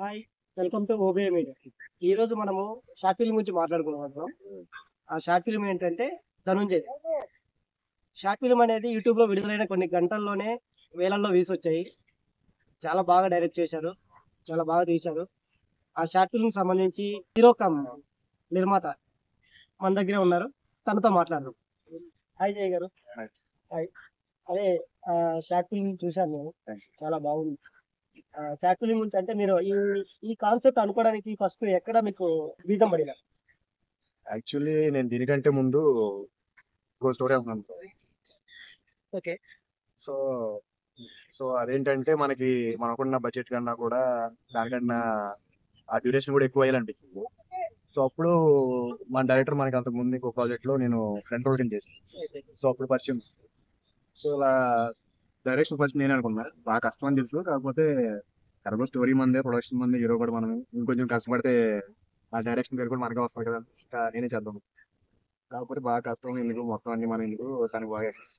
Hi, welcome to obey media. ఈరోజు మనము short film గురించి మాట్లాడుకుంటున్నాం. ఆ షార్ట్ ఫిల్మ్ ఏంటంటే ధనుంజయ్. షార్ట్ ఫిల్మ్ అనేది యూట్యూబ్లో విడుదలైన కొన్ని గంటల్లోనే వేలల్లో వ్యూస్ వచ్చాయి. చాలా బాగా డైరెక్ట్ చేశారు, చాలా బాగా తీశారు. ఆ షార్ట్ ఫిల్మ్ సంబంధించి హీరో కమ్ నిర్మాత మన దగ్గరే ఉన్నారు, తనతో మాట్లాడదాం. హాయ్ జయ్ గారు. హాయ్. అదే షార్ట్ ఫిల్మ్ చూశాను నేను, చాలా బాగుంది. షార్ట్ ఫిల్మ్ గురించి అంటే మీరు ఈ ఈ కాన్సెప్ట్ అనుకోవడానికి ఫస్ట్ ఎక్కడ మీకు బీజం పడిన? యాక్చువల్లీ నేను దీనికంటే ముందు ఇంకో స్టోరీ అనుకున్నాను. ఓకే. సో సో అదేంటంటే మనకున్న బడ్జెట్ కన్నా కూడా దానికన్నా ఆ డ్యూరేషన్ కూడా ఎక్కువ అయ్యాలనిపించింది. సో అప్పుడు మన డైరెక్టర్ మనకి అంతకు ముందు ఇంకో ప్రాజెక్ట్లో నేను ఫ్రంట్ రోల్ కింద చేశాను. సో అప్పుడు పరిచయం. సో ఇలా డైరెక్షన్ ఫస్ట్ నేను అనుకున్నా, బాగా కష్టం అని తెలుసు. కాకపోతే కరెక్ట్ స్టోరీ మందే, ప్రొడక్షన్ మందే, హీరో కూడా మనం ఇంకొంచెం కష్టపడితే ఆ డైరెక్షన్ పేరు కూడా మనకే వస్తుంది కదా, ఇంకా నేనే చేద్దాం. కాకపోతే బాగా కష్టం ఎందుకు, మొత్తం అన్ని మన ఎందుకు, తనకు బాగా experience.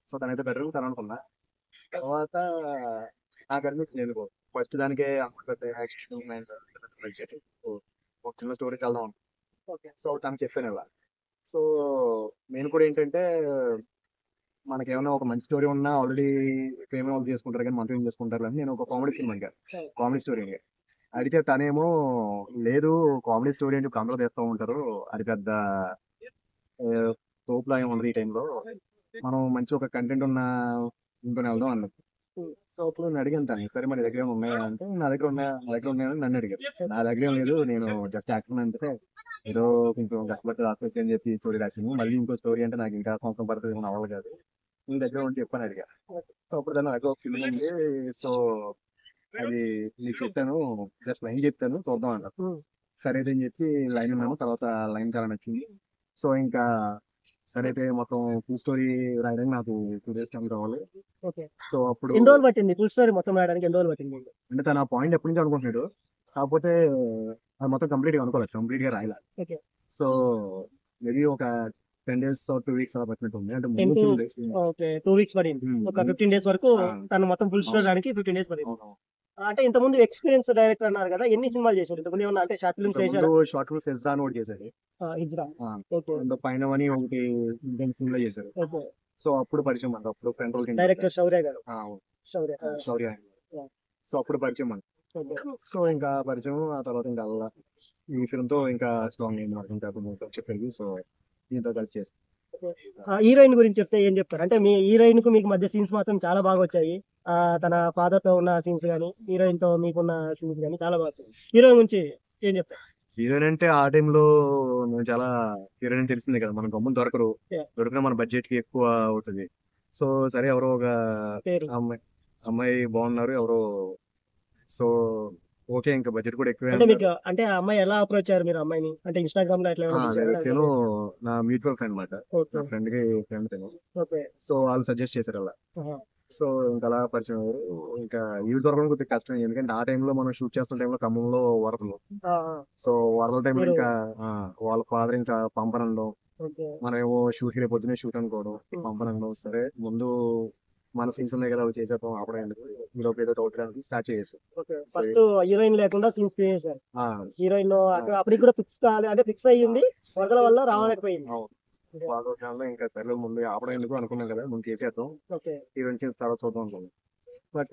సో తనైతే బెటర్ తను అనుకున్నా. తర్వాత నాకు అనిపించింది ఎందుకో ఫస్ట్ దానికే బడ్జెట్, ఒక చిన్న స్టోరీకి వెళ్దాం అనుకున్నా. ఓకే. సో తనకు చెప్పాను ఇలా. సో నేను కూడా ఏంటంటే మనకేమన్నా ఒక మంచి స్టోరీ ఉన్నా ఆల్రెడీ ఫేమ్ వాళ్ళు చేసుకుంటారు కానీ మనతో ఏం చేసుకుంటారు అని నేను ఒక కామెడీ ఫిల్మ్ అడిగా, కామెడీ స్టోరీ అడిగా. అడిగితే తనేమో లేదు, కామెడీ స్టోరీ అంటే ఇప్పుడు అందరూ చేస్తూ ఉంటారు, అది పెద్ద తోపులా ఏమి ఉండదు ఈ టైంలో, మనం మంచి ఒక కంటెంట్ ఉన్న ఇంకొని వెళ్దాం అన్నది. సో అప్పుడు నేను అడిగాను తను, సరే మన దగ్గర ఏమైనా ఉన్నాయా అంటే నా దగ్గర ఉన్నాయని నన్ను అడిగారు. నా దగ్గర ఏం లేదు, నేను జస్ట్ యాక్టర్ అంటే ఏదో కొంచెం కష్టపడితే రాసుకోవచ్చు అని చెప్పి స్టోరీ రాసాను. మళ్ళీ ఇంకో స్టోరీ అంటే నాకు ఇంకా సంవత్సరం పడుతుంది, ఏమైనా అవ్వాలి కాదు, నీ దగ్గర ఉంటే చెప్పని అడిగా. సో అప్పుడు దాని దగ్గర ఒక ఫిల్మ్ ఉంది, సో అది నీకు చెప్తాను, జస్ట్ లైన్ చెప్తాను చూద్దాం అన్నారు. సరే అయితే అని చెప్పి లైన్ ఉన్నాను. తర్వాత లైన్ చాలా నచ్చింది. సో ఇంకా సరే అయితే మొత్తం ఫుల్ స్టోరీ రాయడానికి నాకు 2 days టైం కావాలి. ఓకే. సో అప్పుడు ఎన్ని రోజులు పట్టింది ఫుల్ స్టోరీ మొత్తం రాయడానికి? ఎన్ని రోజులు పట్టింది? అంటే తన పాయింట్ ఎప్పటి నుంచి అనుకుంటున్నాడు, కాకపోతే అది మొత్తం కంప్లీట్గా అనుకోలేదు, కంప్లీట్గా రాయాలి. ఓకే. సో మేబీ ఒక 10 days or 2 weeks అలా పట్టినట్టు ఉంది. అంటే 10 ముందు to వచ్చింది. ఓకే, 2 వీక్స్ పడింది. ఒక 15 డేస్ వరకు తను మొత్తం ఫుల్ స్టోరీ రాయడానికి 15 డేస్ పడింది. అంటే ఇంతకుముందు ఎక్స్పీరియన్స్ డైరెక్టర్ అన్నారు కదా, ఎన్ని సినిమాలు చేశారు ఇంతకుముందు? ఏమన్నా అంటే షార్ట్ ఫిల్మ్స్ చేశారు? షార్ట్ ఫిల్మ్స్ ఎజ్రా అని ఒకటి చేశారు, హిజ్రా. ఓకే. పైన అని ఒకటి ఇండియన్ ఫిల్మ్ లో చేశారు. ఓకే. సో అప్పుడు పరిచయం అంట, అప్పుడు ఫ్రంట్ రోల్ కింద డైరెక్టర్ శౌర్య గారు. శౌర్య. శౌర్య. Yeah. సో అప్పుడు పరిచయం అంట. ఓకే. సో ఇంకా పరిచయం, ఆ తర్వాత ఇంకా అలా ఈ ఫిల్మ్ తో ఇంకా స్ట్రాంగ్ అయింది నాకు, ఇంకా చెప్పారు. సో దీంతో కలిసి చేస్తాను. హీరోయిన్ గురించి చెప్తే ఏం చెప్తారు? అంటే మీ హీరోయిన్ కు మీకు మధ్య సీన్స్ మాత్రం చాలా బాగా వచ్చాయి. తన ఫాదర్ తో ఉన్న సీన్స్ కానీ, హీరోయిన్ తో మీకున్న సీన్స్ కానీ చాలా బాగా వచ్చాయి. హీరోయిన్ గురించి ఏం చెప్తారు? హీరోయిన్ అంటే ఆ టైంలో నేను చాలా హీరోయిన్ తెలిసిందే కదా, మన గమ్మున దొరకరు, Yeah. దొరికినా మన బడ్జెట్ కి ఎక్కువ అవుతుంది. సో సరే ఎవరో ఒక పేరు అమ్మాయి బాగున్నారు ఎవరో, సో ఓకే, ఇంకా బడ్జెట్ కూడా ఎక్కువే అంటే మీకు అంటే ఆ అమ్మాయి ఎలా అప్రోచ్ అయ్యారు మీరు అమ్మాయిని? అంటే ఇన్స్టాగ్రామ్ లో ఎట్లా ఏమైనా చూసారా? నేను నా మ్యూచువల్ ఫ్రెండ్ అనమాట, ఓకే. నా ఫ్రెండ్ కి ఫ్రెండ్ తను. ఓకే. సో వాళ్ళు సజెస్ట్ చేశారు అలా. ఆహా. సో ఇంకా అలా పరిచయం అయ్యారు. ఇంకా ఇవి దొరకడం కొద్దిగా కష్టం, ఎందుకంటే ఆ టైంలో మనం షూట్ చేస్తున్న టైంలో ఖమ్మంలో వరదలు. ఆ, సో వరదల టైంలో మీరు- ఇంకా వాళ్ళ ఫాదర్ ఇంకా పంపనండం, ఓకే. మనమేమో షూట్ కి పొద్దునే షూట్ అనుకోవడం, పంపనండం. సరే ముందు మన సీన్స్ ఉన్నాయి కదా, అవి చేసేద్దాం అప్పుడే ఎందుకు, ఈలోపు ఏదో డౌట్ రానికి స్టార్ట్ చేసేసి. ఓకే. ఫస్ట్ హీరోయిన్ లేకుండా సీన్స్ చేశారు. ఆ, హీరోయిన్ అప్పటికి కూడా ఫిక్స్ కావాలి, అంటే ఫిక్స్ అయ్యింది, వరదల వల్ల రావలేకపోయింది. అవును. వాళ్ళ టైంలో ఇంకా సరే ముందు ఆపడం ఎందుకు అనుకున్నాం కదా, ముందు చేసేద్దాం, ఓకే. ఈవెంట్ చేసిన తర్వాత చూద్దాం అనుకున్నాం. But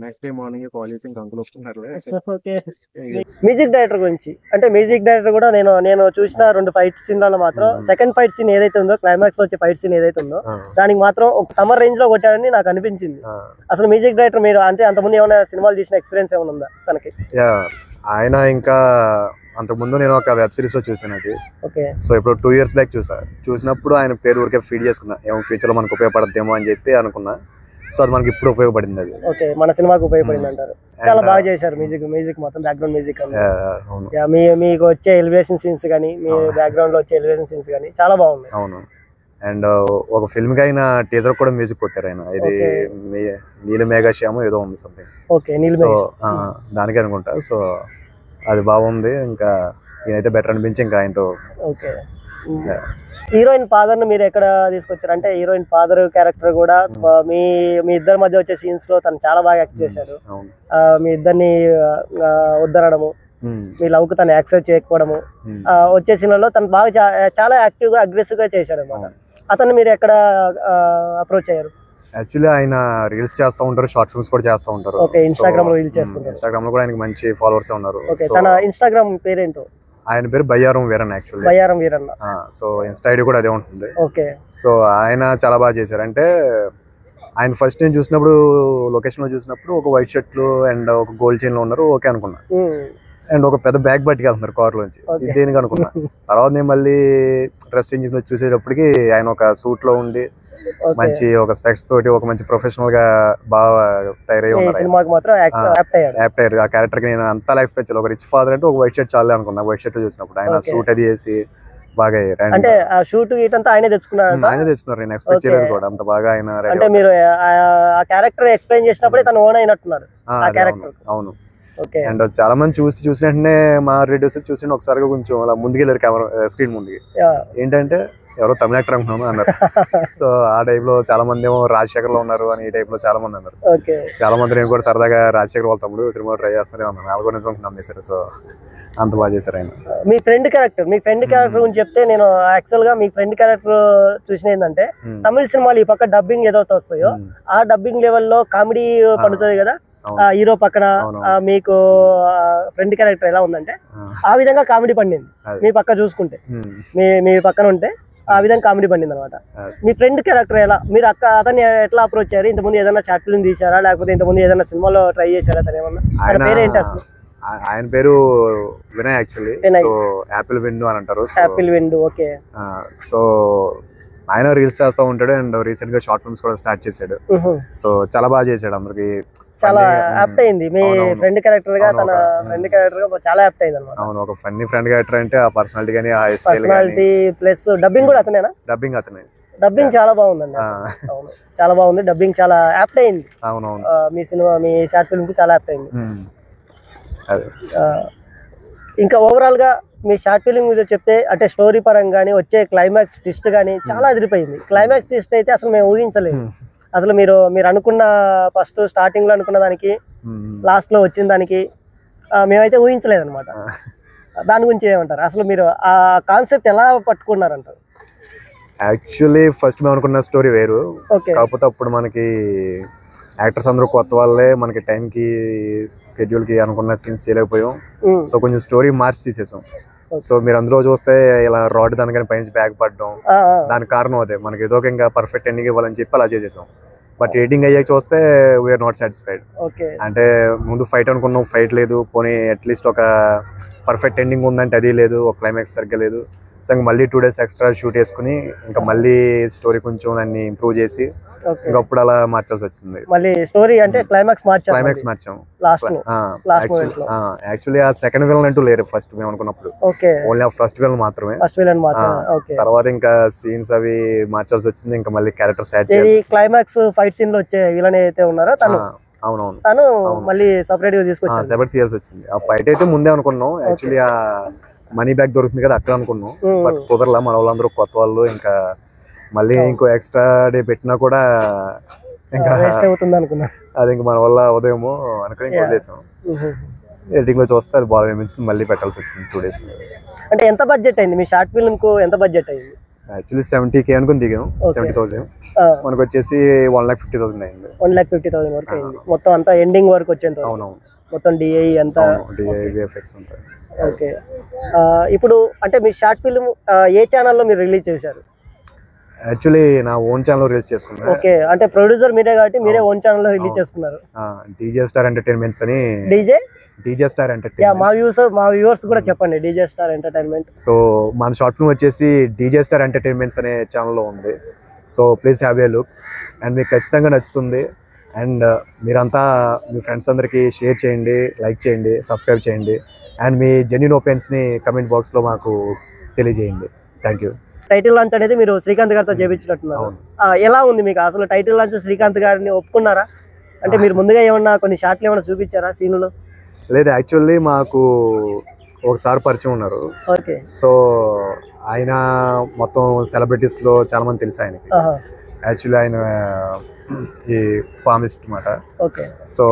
next day morning call చేసి ఇంకా అంకుల్ వస్తున్నారులే. ఓకే. మ్యూజిక్ డైరెక్టర్ గురించి అంటే మ్యూజిక్ డైరెక్టర్ కూడా నేను చూసిన 2 ఫైట్ సీన్లలో మాత్రం సెకండ్ ఫైట్ సీన్ ఏదైతే ఉందో, క్లైమాక్స్ లో వచ్చే ఫైట్ సీన్ ఏదైతే ఉందో దానికి మాత్రం ఒక సమ్మర్ రేంజ్ లో కొట్టాడని నాకు అనిపించింది. అసలు మ్యూజిక్ డైరెక్టర్ మీరు అంటే అంతకుముందు ఏమైనా సినిమాలు తీసిన ఎక్స్పీరియన్స్ ఏమైనా ఉందా తనకి? ఆయన ఇంకా అంతకుముందు నేను ఒక వెబ్ సిరీస్ లో చూసాను అది. ఓకే. సో ఇప్పుడు 2 years బ్యాక్ చూసినప్పుడు ఆయన పేరు ఊరికే ఫీడ్ చేసుకున్నా, ఏమో ఫ్యూచర్ లో మనకు ఉపయోగపడద్దేమో అని చెప్పి అనుకున్నా. సో అది మనకి ఇప్పుడు ఉపయోగపడింది అది. ఓకే, మన సినిమాకి ఉపయోగపడింది అంటారు. చాలా బాగా చేశారు మ్యూజిక్ మొత్తం, బ్యాక్గ్రౌండ్ మ్యూజిక్ అవును. మీకు వచ్చే ఎలివేషన్ సీన్స్ కానీ, మీ బ్యాక్గ్రౌండ్ లో వచ్చే ఎలివేషన్ సీన్స్ కానీ చాలా బాగున్నాయి. అవును. అండ్ ఒక ఫిల్మ్ కి అయిన టీజర్ కూడా మ్యూజిక్ కొట్టారు ఆయన, ఇది నీల మేఘశ్యామ ఏదో ఉంది సంథింగ్. ఓకే. సో దానికి అనుకుంటా. సో అది బాగుంది. ఇంకా నేనైతే బెటర్ అనిపించి ఇంకా ఆయనతో. ఓకే. హీరోయిన్ ఫాదర్ ను మీరు ఎక్కడ తీసుకొచ్చారు? అంటే హీరోయిన్ ఫాదర్ క్యారెక్టర్ కూడా మీ మీ ఇద్దరి మధ్య వచ్చే సీన్స్ లో తను చాలా బాగా యాక్ట్ చేశాడు. మీ ఇద్దరిని వద్దనడము, మీ లవ్ కు తను యాక్సెప్ట్ చేయకపోవడము, వచ్చే సీన్లలో తను బాగా చాలా యాక్టివ్ గా అగ్రెసివ్ గా చేశాడు అనమాట. అతను మీరు ఎక్కడ అప్రోచ్ అయ్యారు? యాక్చువల్లీ ఆయన రీల్స్ చేస్తూ ఉంటారు, షార్ట్ ఫిల్మ్స్ కూడా చేస్తూ ఉంటారు. ఓకే, ఇన్స్టాగ్రామ్ లో రీల్స్ చేస్తుంటారు. ఇన్స్టాగ్రామ్ లో కూడా ఆయనకి మంచి ఫాలోవర్స్ ఉన్నారు. ఓకే, తన ఇన్స్టాగ్రామ్ పేరేంటో? ఆయన పేరు Bayyaram Veeran. Actually Bayyaram Veeranna. So Insta ID కూడా అదే ఉంటుంది. ఓకే. సో ఆయన చాలా బాగా చేశారు. అంటే ఆయన ఫస్ట్ నేను చూసినప్పుడు లొకేషన్ లో చూసినప్పుడు ఒక వైట్ షర్ట్లు అండ్ ఒక గోల్డ్ చైన్ లో ఉన్నారు. ఓకే అనుకున్నా. అండ్ ఒక పెద్ద బ్యాగ్ పట్టుకెళ్తున్నారు కార్ లోంచి. దేనికి అనుకున్నా. తర్వాత నేను మళ్ళీ డ్రెస్ చేంజ్ చూసేటప్పటికి ఆయన ఒక సూట్ లో ఉండి మంచి ఒక స్పెక్స్ తోటి ఒక మంచి ప్రొఫెషనల్ గా బాగా తయారై ఉన్నారు. యాప్ట్ అయ్యారు. ఆ క్యారెక్టర్ కి నేను అంతా ఎక్స్పెక్ట్ చేయాలి. ఒక రిచ్ ఫాదర్ అంటే ఒక వైట్ షర్ట్ చాలే అనుకున్నా. వైట్ షర్ట్ చూసినప్పుడు ఆయన సూట్ అది వేసి బాగా అయ్యారు. అంటే ఆ షూట్ అంతా ఆయనే తెచ్చుకున్నారు. ఆయన తెచ్చుకున్నారు. నేను ఎక్స్పెక్ట్ చేయలేదు కూడా అంత బాగా ఆయన. అంటే మీరు ఆ క్యారెక్టర్ ఎక్స్ప్లెయిన్ చేసినప్పుడే తను ఓన్ అయినట్టున్నారు ఆ క్యారెక్టర్. అవును. అండ్ చాలా మంది చూసిన వెంటనే మా రిలేటివ్స్ చూసి ఒకసారిగా కొంచెం అలా ముందుకెళ్ళారు కెమెరా స్క్రీన్ ముందుకి. ఏంటంటే ఎవరో తమిళ యాక్టర్ అనుకున్నాను అన్నారు. సో ఆ టైప్ లో చాలా మంది ఏమో రాజశేఖర్ లో ఉన్నారు అని ఈ టైప్ లో చాలా మంది అన్నారు. చాలా మంది నేను కూడా సరదాగా రాజశేఖర్ వాళ్ళ తమ్ముడు సినిమా ట్రై చేస్తానే ఉన్నాను. వాళ్ళు కూడా నిజంగా నమ్మేశారు. సో అంత బాగా చేశారు ఆయన. మీ ఫ్రెండ్ క్యారెక్టర్ గురించి చెప్తే, నేను యాక్చువల్ గా మీ ఫ్రెండ్ క్యారెక్టర్ చూసిన ఏంటంటే తమిళ సినిమాలు ఈ పక్క డబ్బింగ్ ఏదైతే వస్తాయో ఆ డబ్బింగ్ లెవెల్లో కామెడీ పండుతుంది కదా హీరో పక్కన. మీకు ఫ్రెండ్ క్యారెక్టర్ ఎలా ఉందంటే ఆ విధంగా కామెడీ పండింది. మీ పక్క చూసుకుంటే మీ పక్కన ఉంటే ఆ విధంగా కామెడీ పండింది అనమాట. మీ ఫ్రెండ్ క్యారెక్టర్ ఎలా, మీరు అతన్ని ఎట్లా అప్రోచ్ అయ్యారు? ఇంతకుముందు ఏదైనా షార్ట్ ఫిల్మ్ తీసారా, లేకపోతే ఇంతకుముందు ఏదైనా సినిమాలో ట్రై చేశారా? తను ఏమన్నా పేరు ఏంటి అసలు? ఆయన పేరు వినయ్. యాక్చువల్లీ సో యాపిల్ విండు అని అంటారు. యాపిల్ విండు. ఓకే. సో ఆయన రీల్స్ చేస్తూ ఉంటాడు అండ్ రీసెంట్ గా షార్ట్ ఫిల్మ్స్ కూడా స్టార్ట్ చేశాడు. సో చాలా బాగా చేశాడు. అందరికి చాలా యాప్ట్ అయింది. మీ ఫ్రెండ్ క్యారెక్టర్ గా తన ఫ్రెండ్ క్యారెక్టర్ గా చాలా యాప్ట్ అయింది అనమాట. అవును, ఒక ఫన్నీ ఫ్రెండ్ క్యారెక్టర్. అంటే ఆ పర్సనాలిటీ గానీ ఆ పర్సనాలిటీ ప్లస్ డబ్బింగ్ కూడా అతనేనా? డబ్బింగ్ అతనే. డబ్బింగ్ చాలా బాగుందండి. అవును, చాలా బాగుంది. డబ్బింగ్ చాలా యాప్ట్ అయింది. అవునవును. మీ సినిమా, మీ షార్ట్ ఫిల్మ్ కి చాలా యాప్ట్ అయింది. ఇంకా ఓవరాల్ గా మీ షార్ట్ ఫిల్మ్ మీద చెప్తే, అంటే స్టోరీ పరంగా కానీ వచ్చే క్లైమాక్స్ ట్విస్ట్ కానీ చాలా అదిరిపోయింది. క్లైమాక్స్ ట్విస్ట్ అయితే అసలు మేము ఊహించలేదు. అసలు మీరు అనుకున్న ఫస్ట్ స్టార్టింగ్ లో అనుకున్న దానికి లాస్ట్ లో వచ్చిన దానికి మేమైతే ఊహించలేదు అనమాట. దాని గురించి ఏమంటారు? అసలు మీరు ఆ కాన్సెప్ట్ ఎలా పట్టుకున్నారంటారు? యాక్చువల్లీ ఫస్ట్ మేము అనుకున్న స్టోరీ వేరు. కాకపోతే అప్పుడు మనకి యాక్టర్స్ అందరూ కొత్త వాళ్ళే, మనకి టైంకి స్కెడ్యూల్కి అనుకున్న సీన్స్ చేయలేకపోయాం. సో కొంచెం స్టోరీ మార్చి తీసేసాం. సో మీరు అందులో చూస్తే ఇలా రాడ్ దానికని పైన బ్యాగ్ పడడం, దానికి కారణం అదే. మనకి ఏదో ఇంకా పర్ఫెక్ట్ ఎండింగ్ ఇవ్వాలని చెప్పి అలా చేసేసాం. బట్ ఎడిటింగ్ అయ్యాక చూస్తే వీఆర్ నాట్ సాటిస్ఫైడ్. అంటే ముందు ఫైట్ అనుకున్నాం, ఫైట్ లేదు. పోనీ అట్లీస్ట్ ఒక పర్ఫెక్ట్ ఎండింగ్ ఉందంటే అది లేదు, ఒక క్లైమాక్స్ సరిగ్గా లేదు. సో ఇంకా మళ్ళీ 2 days ఎక్స్ట్రా షూట్ చేసుకుని ఇంకా మళ్ళీ స్టోరీ కొంచెం దాన్ని ఇంప్రూవ్ చేసి ఇంకా అప్పుడు అలా మార్చాల్సి వచ్చింది. మళ్ళీ స్టోరీ అంటే క్లైమాక్స్ మార్చాం యాక్చువల్లీ. ఆ సెకండ్ విలన్ అంటూ లేరు ఫస్ట్ మేము అనుకున్నప్పుడు. ఓన్లీ ఆ ఫస్ట్ విలన్ మాత్రమే. తర్వాత ఇంకా సీన్స్ అవి మార్చాల్సి వచ్చింది. ఇంకా మళ్ళీ క్యారెక్టర్స్ యాడ్ చేయాలి. క్లైమాక్స్ ఫైట్ సీన్ లో వచ్చే విలన్ అయితే ఉన్నారో తను, అవునవును, తను మళ్ళీ సెపరేట్ గా తీసుకొచ్చారు. సెపరేట్ తీయాల్సి వచ్చింది. ఆ ఫైట్ అయితే ముందే అనుకున్నాం. యాక్చువల్లీ ఆ మనీ బ్యాగ్ దొరుకుతుంది కదా అక్కడ అనుకున్నాం. బట్ కుదరలా. మన వాళ్ళందరూ కొత్త వాళ్ళు. ఇంకా మళ్ళీ ఇంకో ఎక్స్ట్రా డే పెట్టినా కూడా ఇంకా అది ఇంకా మన వల్ల ఉదయమో అనుకుని వదిలేసాం. ఎడిటింగ్ లో చూస్తే అది బాగా అనిపించింది. మళ్ళీ పెట్టాల్సి వచ్చింది 2 days. అంటే ఎంత బడ్జెట్ అయింది మీ షార్ట్ ఫిల్మ్ కు? ఎంత బడ్జెట్ అయింది? యాక్చువల్లీ 70K అనుకుని దిగాం. 70,000. మనకు వచ్చేసి 1,50,000 అయింది. 1,50,000 వరకు అయింది మొత్తం అంతా ఎండింగ్ వరకు వచ్చేంత. అవునవును, మొత్తం డిఐ అంతా. VFX ఉంటాయి. ఓకే. ఇప్పుడు అంటే మీ షార్ట్ ఫిల్మ్ ఏ ఛానల్లో మీరు రిలీజ్ చేశారు? యాక్చువల్లీ నా ఓన్ ఛానల్ రిలీజ్ చేసుకున్నాను. ఓకే, అంటే ప్రొడ్యూసర్ మీరే కాబట్టి మీరే ఓన్ ఛానల్ లో రిలీజ్ చేసుకున్నారు. DJ Star Entertainments అని. DJ Star Entertainment. మా వ్యూవర్స్ కూడా చెప్పండి DJ Star Entertainment. సో మన షార్ట్ ఫిల్మ్ వచ్చేసి DJ Star Entertainments అనే ఛానల్లో ఉంది. So please have a look. And మీకు ఖచ్చితంగా నచ్చుతుంది. అండ్ మీరంతా మీ ఫ్రెండ్స్ అందరికీ షేర్ చేయండి, లైక్ చేయండి, సబ్స్క్రైబ్ చేయండి. అండ్ మీ జెన్యూన్ ఒపీనియన్స్ని కమెంట్ బాక్స్లో మాకు తెలియజేయండి. Thank you. టైటిల్ లాంచ్ అనేది మీరు శ్రీకాంత్ గారితో చేయించినట్టున్నారు. ఎలా ఉంది మీకు అసలు టైటిల్ లాంచ్? శ్రీకాంత్ గారిని ఒప్పుకున్నారా? అంటే మీరు ముందుగా ఏమన్నా కొన్ని షార్ట్లు ఏమన్నా చూపించారా సీన్లో? లేదు, యాక్చువల్లీ మాకు ఒకసారి పరిచయం ఉన్నారు. ఓకే. సో ఆయన మొత్తం సెలబ్రిటీస్ లో చాలా మంది తెలుసు ఆయనకి. యాక్చువల్లీ ఆయన ఈ పామిస్ట్ అన్నమాట. ఓకే. సో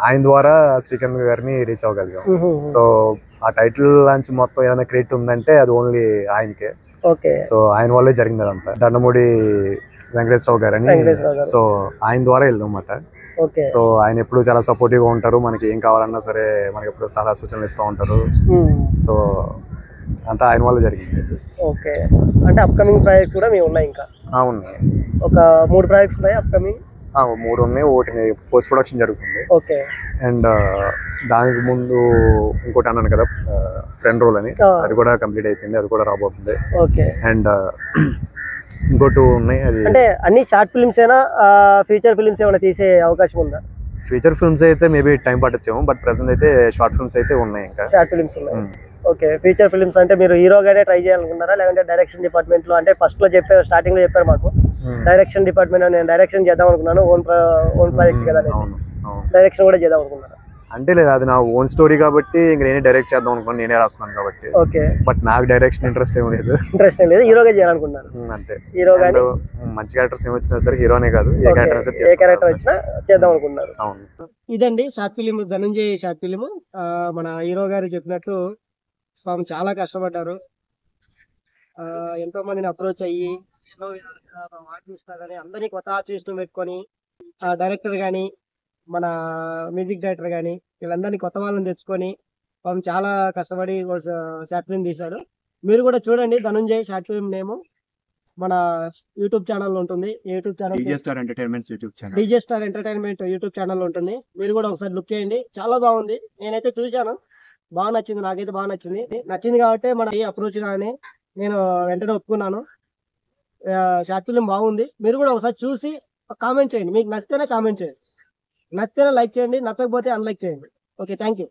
ఆయన ద్వారా శ్రీకాంత్ గారిని రీచ్ అవ్వగలిగాం. సో ఆ టైటిల్ లాంచ్ మొత్తం ఏదైనా క్రెడిట్ ఉందంటే అది ఓన్లీ ఆయనకే. ఓకే. సో ఆయన వల్లే జరిగింది అదంతా. దండమూడి వెంకటేశ్వరరావు గారు అని, సో ఆయన ద్వారా వెళ్ళాం అన్నమాట. సో ఆయన ఎప్పుడు చాలా సపోర్టివ్ గా ఉంటారు, మనకి ఏం కావాలన్నా సరే మనకి ఎప్పుడు సలహా సూచనలు ఇస్తూ ఉంటారు. సో అంతా ఆయన వల్ల జరిగింది. ఓకే. అంటే అప్కమింగ్ ప్రాజెక్ట్స్ కూడా మేము ఉన్నాయి, ఇంకా ఉన్నాయి ఒక 3 ప్రాజెక్ట్స్ ఉన్నాయి అప్కమింగ్. 3 ఉన్నాయి. ఒకటి పోస్ట్ ప్రొడక్షన్ జరుగుతుంది. ఓకే. అండ్ దానికి ముందు ఇంకోటి అన్నాను కదా ఫ్రెండ్ రోల్ అని, అది కూడా కంప్లీట్ అయిపోయింది, అది కూడా రాబోతుంది. ఓకే. అండ్ ఇంకోటి ఉన్నాయి. అది అంటే అన్ని షార్ట్ ఫిల్మ్స్ అయినా ఫీచర్ ఫిల్మ్స్ ఏమైనా తీసే అవకాశం ఉందా? ఫీచర్ ఫిల్మ్స్ అయితే మేబీ టైం పట్టొచ్చేమో, బట్ ప్రెసెంట్ అయితే షార్ట్ ఫిల్మ్స్ అయితే ఉన్నాయి. ఇంకా షార్ట్ ఫిల్మ్స్ ఉన్నాయి. ఓకే. ఫీచర్ ఫిల్మ్స్ అంటే మీరు హీరోగానే ట్రై చేయాలనుకుంటారా, లేదంటే డైరెక్షన్ డిపార్ట్మెంట్ లో? అంటే ఫస్ట్ లో చెప్పారు, స్టార్టింగ్ లో చెప్పారు మాకు డైరెక్షన్ డిపార్ట్మెంట్, నేను డైరెక్షన్ చేద్దాం అనుకున్నాను, ఓన్ ప్రాజెక్ట్ కదా అనేసి. డైరెక్షన్ కూడా చేద్దాం అనుకున్నాను. అంటే లేదు, అది నా ఓన్ స్టోరీ కాబట్టి ఇంక నేనే డైరెక్ట్ చేద్దాం అనుకున్నాను, నేనే రాసుకున్నాను కాబట్టి. ఓకే. బట్ నాకు డైరెక్షన్ ఇంట్రెస్ట్ ఏం లేదు. ఇంట్రెస్ట్ ఏం లేదు, హీరోగా చేయాలనుకున్నాను అంతే. హీరో గాని మంచి క్యారెక్టర్స్ ఏమి వచ్చినా సరే, హీరోనే కాదు ఏ క్యారెక్టర్ వచ్చినా చేద్దాం అనుకున్నారు. అవును. ఇదండి short film, Dhananjay short film. మన హీరో గారు చెప్పినట్టు పాపం చాలా కష్టపడ్డారు. ఎంతో మందిని అప్రోచ్ అయ్యి ఎన్నో ఆర్టిస్ట్ కానీ అందరినీ కొత్త ఆర్టిస్ట్ పెట్టుకొని, డైరెక్టర్ కానీ మన మ్యూజిక్ డైరెక్టర్ కానీ వీళ్ళందరినీ కొత్త వాళ్ళని తెచ్చుకొని పాపం చాలా కష్టపడి షార్ట్ ఫిల్మ్ తీశారు. మీరు కూడా చూడండి, ధనంజయ్ షార్ట్ ఫిల్మ్ నేమ్ మన యూట్యూబ్ ఛానల్ ఉంటుంది. YouTube channel DJ Star Entertainment YouTube channel, DJ Star Entertainment YouTube channel ఉంటుంది. మీరు కూడా ఒకసారి లుక్ చేయండి, చాలా బాగుంది. నేనైతే చూశాను, బాగా నచ్చింది, నాకైతే బాగా నచ్చింది కాబట్టి మన అప్రోచ్ కానీ నేను వెంటనే ఒప్పుకున్నాను. షార్ట్ ఫిల్మ్ బాగుంది, మీరు కూడా ఒకసారి చూసి కామెంట్ చేయండి. మీకు నచ్చితేనే కామెంట్ చేయండి, నచ్చితేనే లైక్ చేయండి, నచ్చకపోతే అన్లైక్ చేయండి. Okay, thank you.